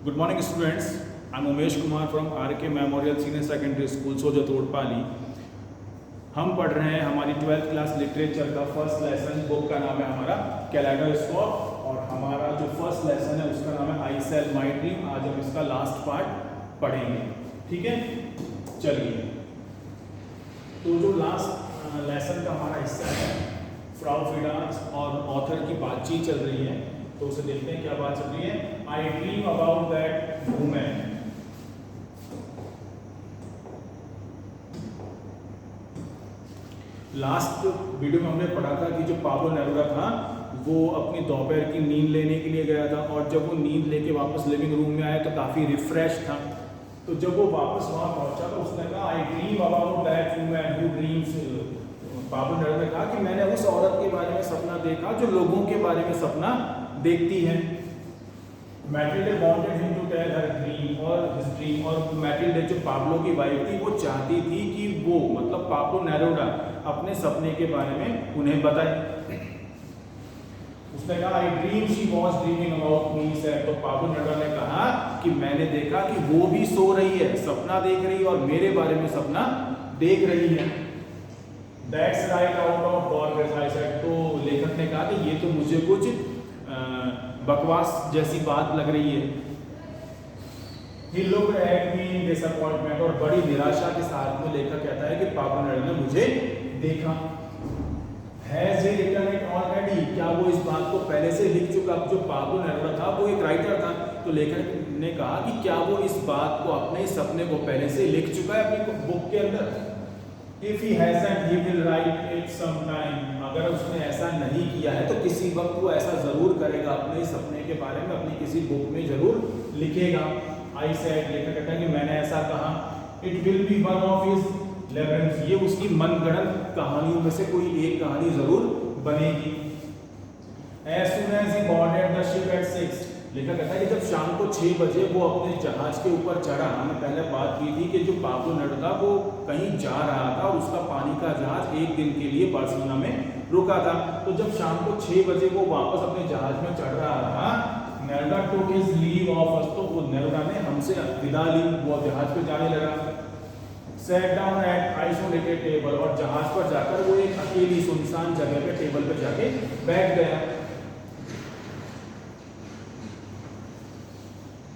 Good morning, students. I'm Umesh Kumar from RK Memorial Senior Secondary School, सोजा तोड़पाली। हम पढ़ रहे हैं हमारी 12th क्लास लिटरेचर का फर्स्ट लेसन। बुक का नाम है हमारा कैलेडोस्कोप और हमारा जो फर्स्ट लेसन है उसका नाम है आई सेल माय ड्रीम। आज हम इसका लास्ट पार्ट पढ़ेंगे, ठीक है। चलिए, तो जो लास्ट लेसन का हमारा हिस्सा है, फ्राउ फ्रीडा और ऑथर की बातचीत चल रही है, तो उसे देखते हैं क्या बात चल रही है। आई dream about that women. Last video में हमने पढ़ा था कि जो पाब्लो नेरुदा था वो अपनी दोपहर की नींद लेने के लिए गया था और जब वो नींद लेके वापस लिविंग रूम में आया तो काफ़ी रिफ्रेश था। तो जब वो वापस वहाँ पहुँचा तो उसने कहा आई dream about that women who dreams. Pablo Neruda ने कहा कि मैंने उस औरत के बारे में सपना देखा जो लोगों के बारे में सपना देखती है। Matilde wanted him to tell her dream और हिज ड्रीम, और मैटिल्डे जो पाब्लो की वाइफ थी वो चाहती थी कि वो मतलब पाब्लो नेरुदा अपने सपने के बारे में उन्हें बताए। उसने कहा आई dream she was dreaming about me sir. तो पाब्लो नेरुदा ने कहा कि मैंने देखा कि वो भी सो रही है, सपना देख रही है और मेरे बारे में सपना देख रही है। That's right out of Borges I said. तो लेखक ने कहा कि ये तो मुझे कुछ बकवास जैसी बात लग रही है। He looked at me in disappointment, और बड़ी निराशा के साथ में लेखक कहता है कि पाब्लो नेरुदा ने मुझे देखा। Has he written it already? क्या वो इस बात को पहले से लिख चुका? जो पाब्लो नेरुदा था वो एक राइटर था, तो लेखक ने कहा कि क्या वो इस बात को, अपने सपने को पहले से लिख चुका है अपनी बुक के अंदर। If he hasn't, he will write it sometime. अगर उसने ऐसा नहीं किया है तो किसी वक्त वो ऐसा जरूर करेगा, अपने सपने के बारे में अपनी किसी बुक में जरूर लिखेगा। I said, लेखक कहता है कि मैंने ऐसा कहा। It will be one of his labyrinths. ये उसकी मनगढ़ंत कहानियों में से कोई एक कहानी जरूर बनेगी। As soon as he boarded the ship at 6, लेखक कहता है कि जब शाम को 6 बजे वो अपने जहाज के ऊपर चढ़ा, हमने पहले बात की थी कि जो पाब्लो नेरुदा वो कहीं जा रहा था और उसका पानी का जहाज एक दिन के लिए बार्सिलोना में रुका था। तो जब शाम को 6 बजे वो वापस अपने जहाज में चढ़ रहा था, Neruda took his leave of us. तो वो नेरुदा ने हमसे विदा ली, वो जहाज पे जाने लगा। Sat down at isolated table, और जहाज पर जाकर वो एक अकेली सुनसान जगह पे टेबल पे जाके बैठ गया।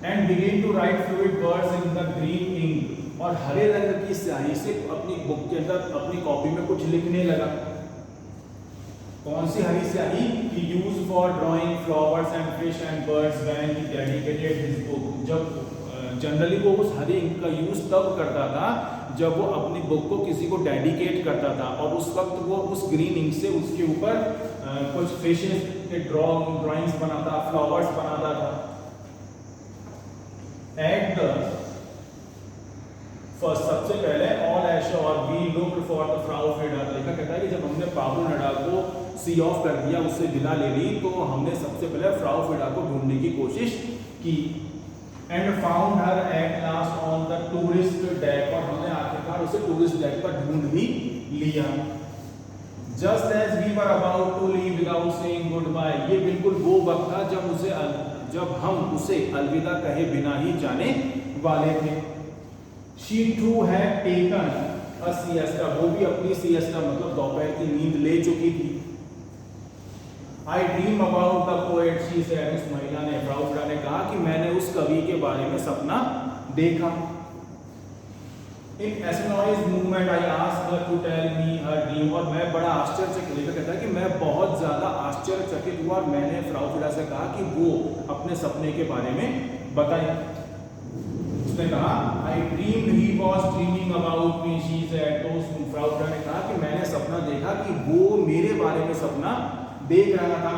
And begin to write fluid words in the green ink, और हरे रंग की स्याही से अपनी बुक के अंदर अपनी कॉपी में कुछ लिखने लगा। कौन सी हरी स्याही? He used for drawing flowers and fish and birds when he dedicated his book. जब जनरली वो उस हरी इंक का यूज तब करता था जब वो अपनी बुक को किसी को डेडिकेट करता था, और उस वक्त वो उस ग्रीन इंक से उसके ऊपर कुछ फिशेस के ड्राइंग्स बनाता, फ्लावर्स बनाता था। At the first, सबसे पहले all ashore we looked for the Frau Frida। लेखक कहता है कि जब हमने पाब्लो नेरुदा को सी ऑफ कर दिया, उससे विदा ले ली, तो हमने सबसे पहले फ्राउ फ्रीडा को ढूंढने की कोशिश की। And found her at last on the tourist deck, और हमने आखिरकार उसे टूरिस्ट डेक पर ढूंढ भी लिया। Just as we were about to leave without saying goodbye, ये बिल्कुल वो वक्त था जब हम उसे अलविदा कहे बिना ही जाने वाले थे। She too had taken a siesta, वो भी अपनी siesta मतलब दोपहर की नींद ले चुकी थी। I dream about the poet, she said। उस महिला ने, फ्राउ फ्रीडा ने कहा कि मैंने उस कवि के बारे में सपना देखा। In astonished movement I asked her to tell me her dream, और मैं बड़ा आश्चर्यचकित, लेखक कहता है कि मैं बहुत ज़्यादा आश्चर्यचकित हुआ और मैंने फ्राउ फ्रीडा से कहा कि वो अपने सपने के बारे में बताए। उसने कहा I dreamed he was dreaming about me, she said। तो फ्राउ फ्रीडा ने कहा कि मैंने सपना देखा कि वो मेरे बारे में सपना देख रहा था।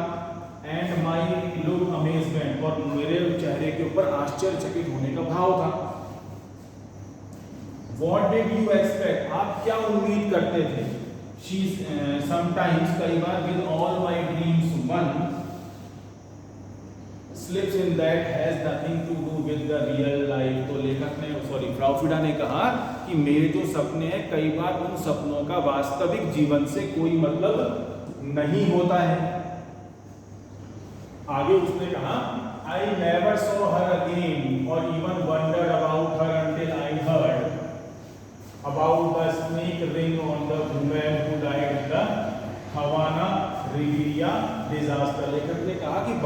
And my look amazement, और मेरे चेहरे के ऊपर आश्चर्यचकित होने का भाव था। What did you expect? आप क्या उम्मीद करते थे? She sometimes, कई बार, with all my dreams one slips in that has nothing to do with the real life। तो लेखक ने, फ्राउ फ्रीडा ने कहा कि मेरे जो सपने हैं कई बार उन सपनों का वास्तविक जीवन से कोई मतलब नहीं होता है। आगे उसने कहा I never saw her again।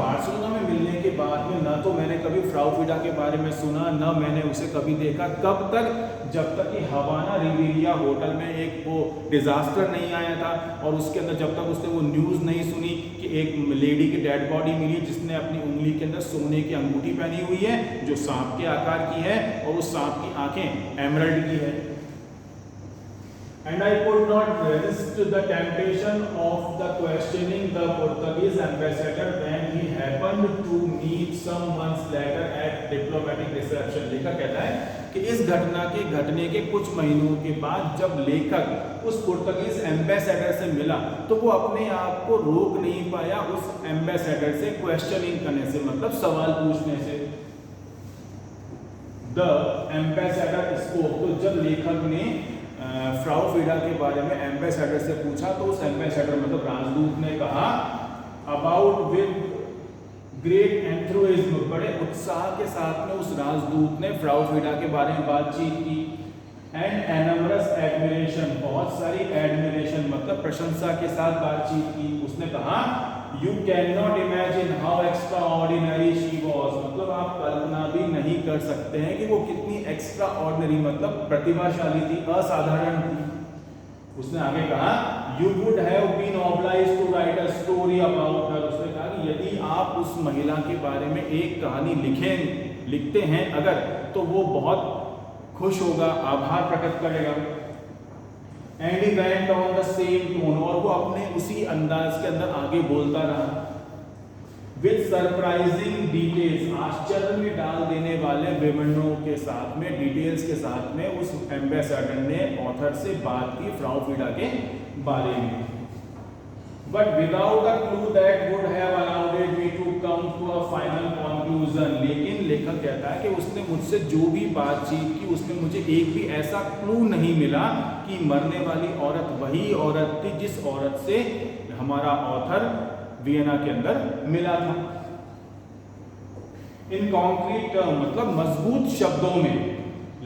Barcelona में मिलने के बाद में ना तो मैंने कभी फ्राउ फिडा के बारे में सुना, ना मैंने उसे कभी देखा। कब तक? जब तक कि हवाना रिवेरिया होटल में एक वो डिजास्टर नहीं आया था, और उसके अंदर जब तक उसने वो न्यूज़ नहीं सुनी कि एक लेडी की डेड बॉडी मिली जिसने अपनी उंगली के अंदर सोने की अंगूठी पहनी हुई है जो सांप के आकार की है, और उस सांप की आंखें एमरल्ड की है। And I could not resist the temptation of the questioning the Portuguese ambassador when he happened to meet some months later at diplomatic reception। लेखक कहता है कि इस घटना के घटने के कुछ महीनों के बाद जब लेखक उस पुर्तगीज एम्बेसडर से मिला तो वो अपने आप को रोक नहीं पाया उस एम्बेसडर से क्वेश्चनिंग करने से, मतलब सवाल पूछने से। द एम्बेसडर स्पोक, तो जब लेखक ने फ्राउ फिडा के बारे में एम्बेसडर से पूछा तो उस एम्बेसडर मतलब राजदूत ने कहा अबाउट विद ग्रेट एंथ्रोइज्म, बड़े उत्साह के साथ में उस राजदूत ने फ्राउ फिडा के बारे में बातचीत की। एंड एनमरस एडमिरेशन, बहुत सारी एडमिरेशन मतलब प्रशंसा के साथ बातचीत की। उसने कहा you can not imagine how extra ordinary she was, मतलब आप कल्पना भी नहीं कर सकते हैं कि वो कितनी एक्स्ट्रा ऑर्डिनरी मतलब प्रतिभाशाली थी, असाधारण थी। उसने आगे कहा you would have been obliged to write a story about her, उसने कहा कि यदि आप उस महिला के बारे में एक कहानी लिखते हैं अगर, तो वो बहुत खुश होगा, आभार प्रकट करेगा। And he went on the same tone, और वो अपने उसी अंदाज के अंदर आगे बोलता रहा। विद सरप्राइजिंग डिटेल्स, आश्चर्य में डाल देने वाले विवरणों के साथ में, डिटेल्स के साथ में उस एम्बेसडर ने ऑथर से बात की फ्राउ फिडा के बारे में। But without a clue that would have allowed me to come to a final conclusion, लेकिन लेखक कहता है कि उसने मुझसे जो भी बातचीत की उसमें मुझे एक भी ऐसा क्लू नहीं मिला कि मरने वाली औरत वही औरत थी जिस औरत से हमारा ऑथर वियना के अंदर मिला था। इन कॉन्क्रीट टर्म मतलब मजबूत शब्दों में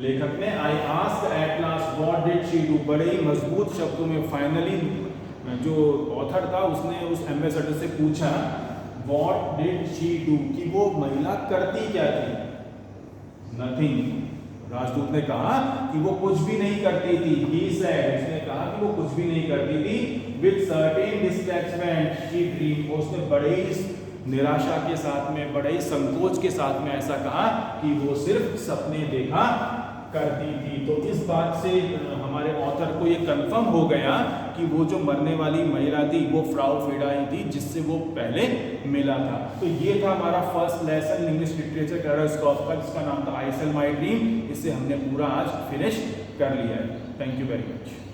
लेखक ने I asked at last what did she do, बड़े ही मजबूत शब्दों में फाइनली जो ऑथर था उसने उस एम्बेसडर से पूछा व्हाट डिड शी डू, कि वो महिला करती क्या थी। नथिंग, राजदूत ने कहा कि वो कुछ भी नहीं करती थी। ही सेड, उसने कहा कि वो कुछ भी नहीं करती थी। विद सर्टेन डिस्ट्रैक्टमेंट शी ड्रीम, उसने बड़े ही निराशा के साथ में, बड़े ही संकोच के साथ में ऐसा कहा कि वो सिर्फ सपने देखा करती थी। तो इस बात से हमारे ऑथर को ये कंफर्म हो गया कि वो जो मरने वाली महिला थी वो फ्राउ फिडा ही थी जिससे वो पहले मिला था। तो ये था हमारा फर्स्ट लेसन इंग्लिश लिटरेचर टेरस्कॉफ का, जिसका नाम था आई सेल माय ड्रीम। इसे हमने पूरा आज फिनिश कर लिया है। Thank you very much.